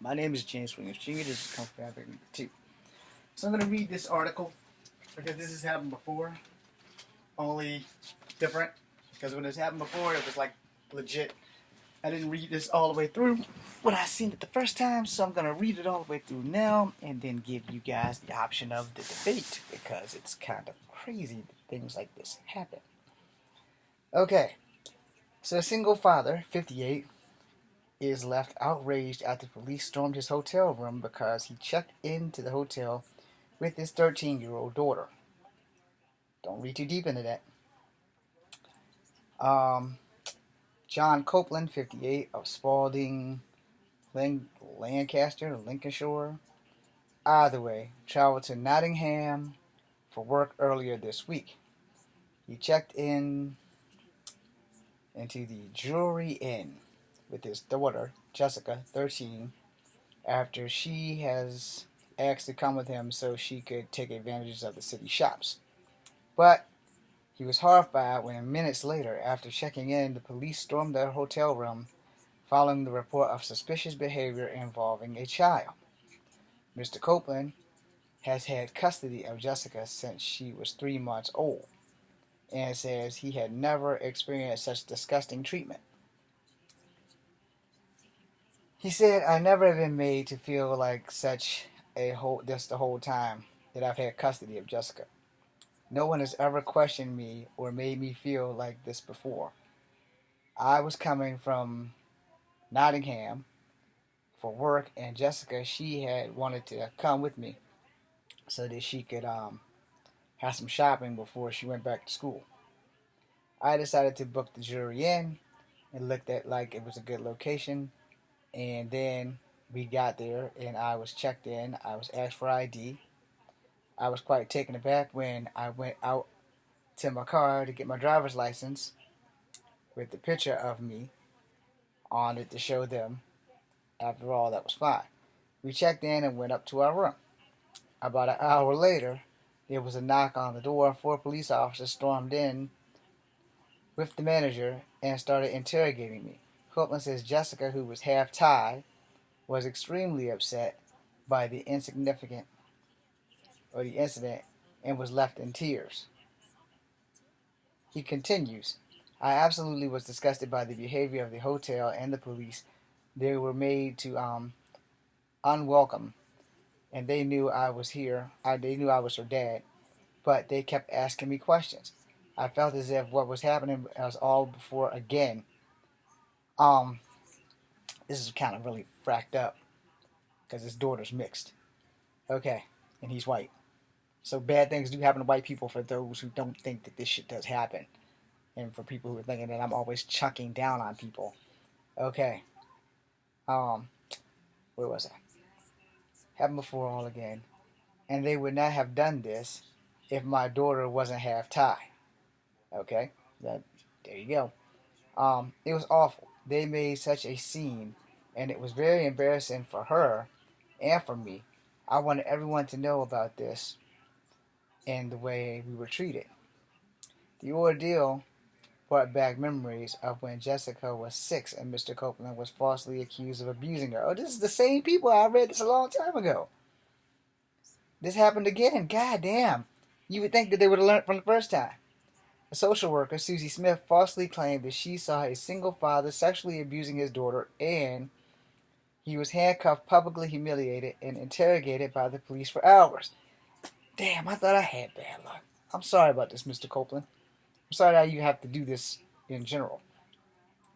My name is James Williams Jr. This is Comfort Advocate 2. So I'm going to read this article because this has happened before, only different. Because when this happened before, it was like legit. I didn't read this all the way through when I seen it the first time, so I'm going to read it all the way through now and then give you guys the option of the debate because it's kind of crazy that things like this happen. Okay, so a single father, 58, is left outraged after police stormed his hotel room because he checked into the hotel with his 13-year-old daughter. Don't read too deep into that. John Copeland, 58, of Spalding, Lancaster, Lincolnshire, either way, traveled to Nottingham for work earlier this week. He checked into the Drury Inn with his daughter, Jessica, 13, after she has asked to come with him so she could take advantage of the city shops. But he was horrified when minutes later, after checking in, the police stormed their hotel room following the report of suspicious behavior involving a child. Mr. Copeland has had custody of Jessica since she was 3 months old and says he had never experienced such disgusting treatment. He said, "I never have been made to feel like this the whole time that I've had custody of Jessica. No one has ever questioned me or made me feel like this before. I was coming from Nottingham for work, and Jessica, she had wanted to come with me so that she could have some shopping before she went back to school. I decided to book the Drury Inn and looked at like it was a good location, and then we got there and I was checked in. I was asked for ID. I was quite taken aback when I went out to my car to get my driver's license with the picture of me on it to show them. After all, that was fine. We checked in and went up to our room. About an hour later, there was a knock on the door. 4 police officers stormed in with the manager and started interrogating me. Copeland says Jessica, who was half Thai, was extremely upset by the incident and was left in tears. He continues, "I absolutely was disgusted by the behavior of the hotel and the police. They were made to unwelcome, and they knew I was here. They knew I was her dad, but they kept asking me questions. I felt as if what was happening was all before again." Um, this is kind of really fracked up because his daughter's mixed. Okay, and he's white. So bad things do happen to white people for those who don't think that this shit does happen. And for people who are thinking that I'm always chucking down on people. Okay. Um, where was I? Happened before all again. And they would not have done this if my daughter wasn't half Thai. Okay? There you go. It was awful. They made such a scene, and it was very embarrassing for her and for me. I wanted everyone to know about this and the way we were treated. The ordeal brought back memories of when Jessica was 6 and Mr. Copeland was falsely accused of abusing her. Oh, this is the same people. I read this a long time ago. This happened again. God damn. You would think that they would have learned from the first time. A social worker, Susie Smith, falsely claimed that she saw a single father sexually abusing his daughter, and he was handcuffed, publicly humiliated, and interrogated by the police for hours. Damn, I thought I had bad luck. I'm sorry about this, Mr. Copeland. I'm sorry that you have to do this in general.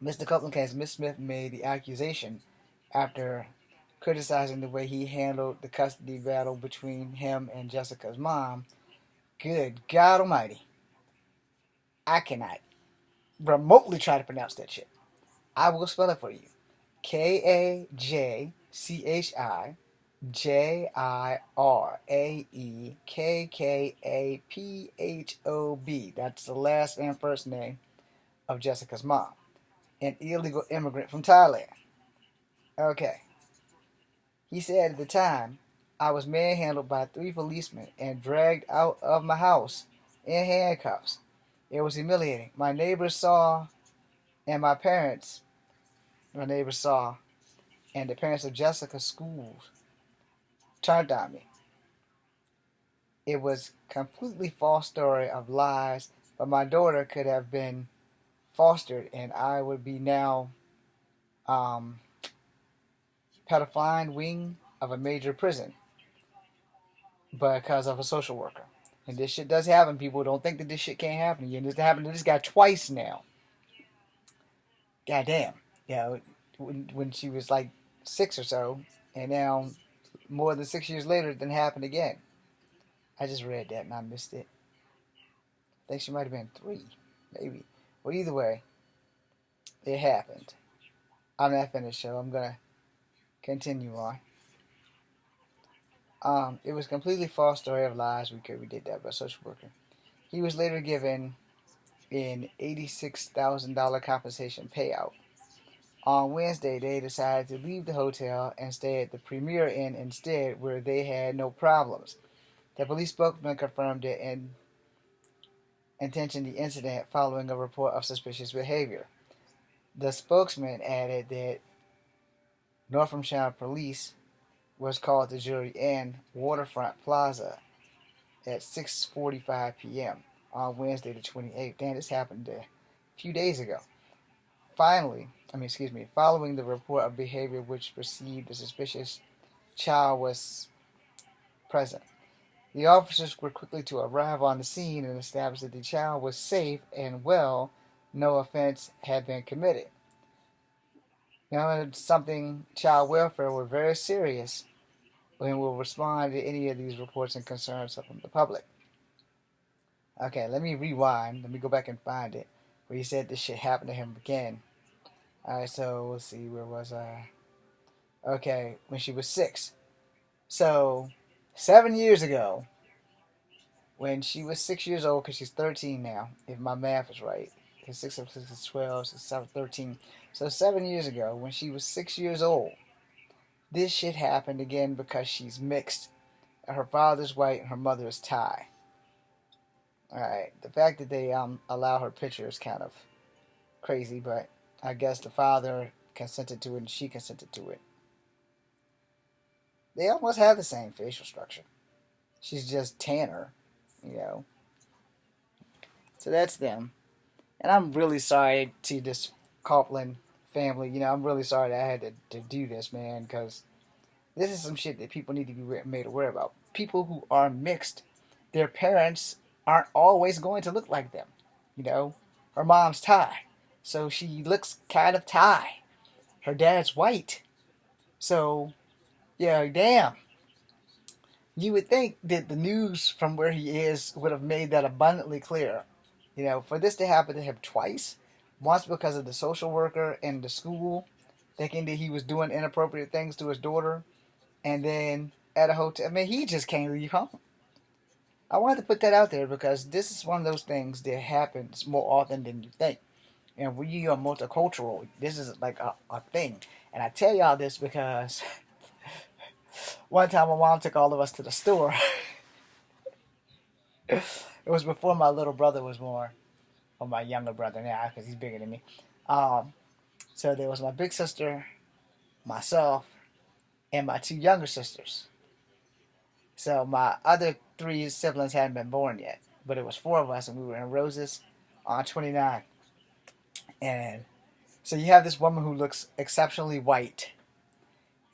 Mr. Copeland claims Miss Smith made the accusation after criticizing the way he handled the custody battle between him and Jessica's mom. Good God Almighty. I cannot remotely try to pronounce that shit. I will spell it for you. KAJCHIJIRAEKKAPHOB. That's the last and first name of Jessica's mom. An illegal immigrant from Thailand. Okay. He said at the time, I was manhandled by 3 policemen and dragged out of my house in handcuffs. It was humiliating. My neighbors saw and the parents of Jessica's schools turned on me. It was completely false story of lies, but my daughter could have been fostered, and I would be now um, pedophile wing of a major prison because of a social worker. And this shit does happen. People don't think that this shit can't happen to you. And this happened to this guy twice now. Goddamn. You know, when she was like 6 or so, and now more than 6 years later, it didn't happen again. I just read that and I missed it. I think she might have been 3, maybe. Well, either way, it happened. I'm not finished, so I'm gonna continue on. It was completely false story of lies. We did that by social worker. He was later given an $86,000 compensation payout. On Wednesday, they decided to leave the hotel and stay at the Premier Inn instead, where they had no problems. The police spokesman confirmed the intention the incident following a report of suspicious behavior. The spokesman added that Northamptonshire Police was called to Drury Inn Waterfront Plaza at 6:45 p.m. on Wednesday the 28th. Damn, this happened a few days ago. Following the report of behavior which perceived a suspicious child was present. The officers were quickly to arrive on the scene and establish that the child was safe and well, no offense had been committed. Now, something child welfare were very serious and will respond to any of these reports and concerns from the public. Okay, let me rewind. Let me go back and find it where he said this shit happened to him again. Alright, so let's see, where was I? Okay, when she was 6. So, 7 years ago, when she was 6 years old, because she's 13 now, if my math is right. Because 6 of 6 is 12, so 7, 13. So 7 years ago, when she was 6 years old, this shit happened again because she's mixed. Her father's white and her mother is Thai. Alright, the fact that they allow her picture is kind of crazy, but I guess the father consented to it and she consented to it. They almost have the same facial structure. She's just tanner, you know. So that's them. And I'm really sorry to this Copeland family. You know, I'm really sorry that I had to do this, man, because this is some shit that people need to be made aware about. People who are mixed, their parents aren't always going to look like them. You know, her mom's Thai, so she looks kind of Thai. Her dad's white, so yeah, damn. You would think that the news from where he is would have made that abundantly clear. You know, for this to happen to him twice, once because of the social worker and the school thinking that he was doing inappropriate things to his daughter, and then at a hotel. I mean, he just can't leave home. I wanted to put that out there because this is one of those things that happens more often than you think. And when you are multicultural, this is like a thing. And I tell y'all this because one time my mom took all of us to the store. It was before my little brother was born, or my younger brother now, because he's bigger than me. So there was my big sister, myself, and my 2 younger sisters. So my other 3 siblings hadn't been born yet, but it was 4 of us, and we were in Roses on 29. And so you have this woman who looks exceptionally white,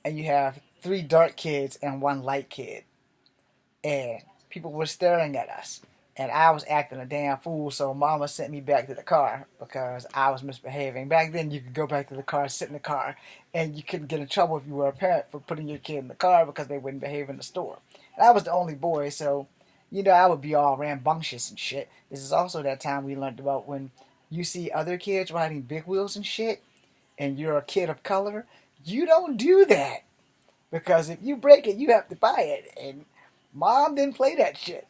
and you have 3 dark kids and 1 light kid, and people were staring at us. And I was acting a damn fool, so Mama sent me back to the car because I was misbehaving. Back then, you could go back to the car, sit in the car, and you couldn't get in trouble if you were a parent for putting your kid in the car because they wouldn't behave in the store. And I was the only boy, so, you know, I would be all rambunctious and shit. This is also that time we learned about when you see other kids riding big wheels and shit, and you're a kid of color, you don't do that. Because if you break it, you have to buy it. And Mom didn't play that shit.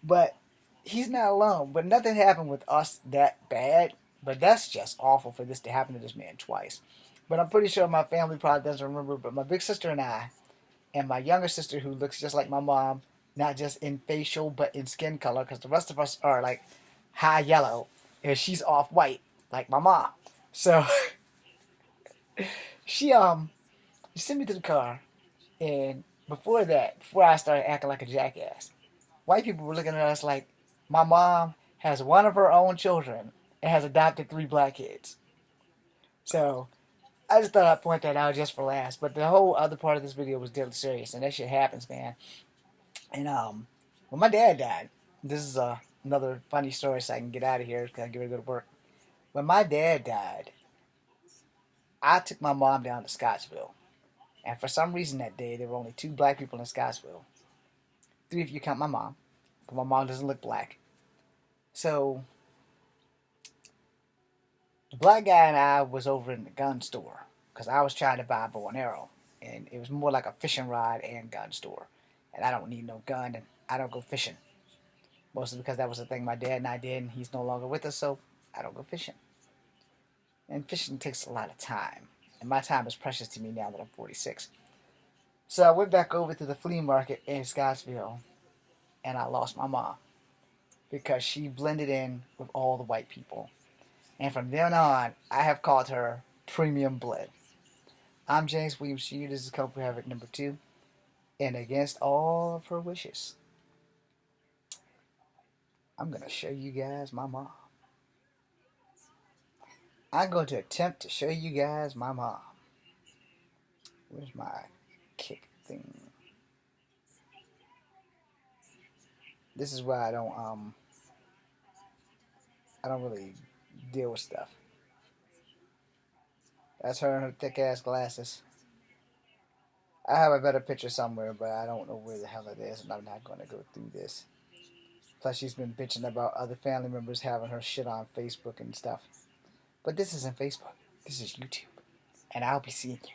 But he's not alone. But nothing happened with us that bad. But that's just awful for this to happen to this man twice. But I'm pretty sure my family probably doesn't remember. But my big sister and my younger sister, who looks just like my mom, not just in facial but in skin color, because the rest of us are like high yellow, and she's off white like my mom. So she She sent me to the car, and before that, before I started acting like a jackass, white people were looking at us like my mom has one of her own children and has adopted 3 black kids. So I just thought I'd point that out just for laughs. But the whole other part of this video was deadly serious, and that shit happens, man. And when my dad died, this is another funny story, so I can get out of here because I get ready to go to work. When my dad died, I took my mom down to Scottsville, and for some reason that day there were only 2 black people in Scottsville. 3 if you count my mom, but my mom doesn't look black. So the black guy and I was over in the gun store because I was trying to buy a bow and arrow, and it was more like a fishing rod and gun store. And I don't need no gun, and I don't go fishing. Mostly because that was the thing my dad and I did, and he's no longer with us, so I don't go fishing. And fishing takes a lot of time, and my time is precious to me now that I'm 46. So I went back over to the flea market in Scottsville, and I lost my mom because she blended in with all the white people. And from then on, I have called her Premium Blood. I'm James Williams Jr. This is Kung Fu Havoc number 2. And against all of her wishes, I'm going to show you guys my mom. I'm going to attempt to show you guys my mom. Where's my kick thing? This is why I don't really deal with stuff. That's her and her thick ass glasses. I have a better picture somewhere, but I don't know where the hell it is, and I'm not going to go through this. Plus, she's been bitching about other family members having her shit on Facebook and stuff. But this isn't Facebook. This is YouTube. And I'll be seeing you.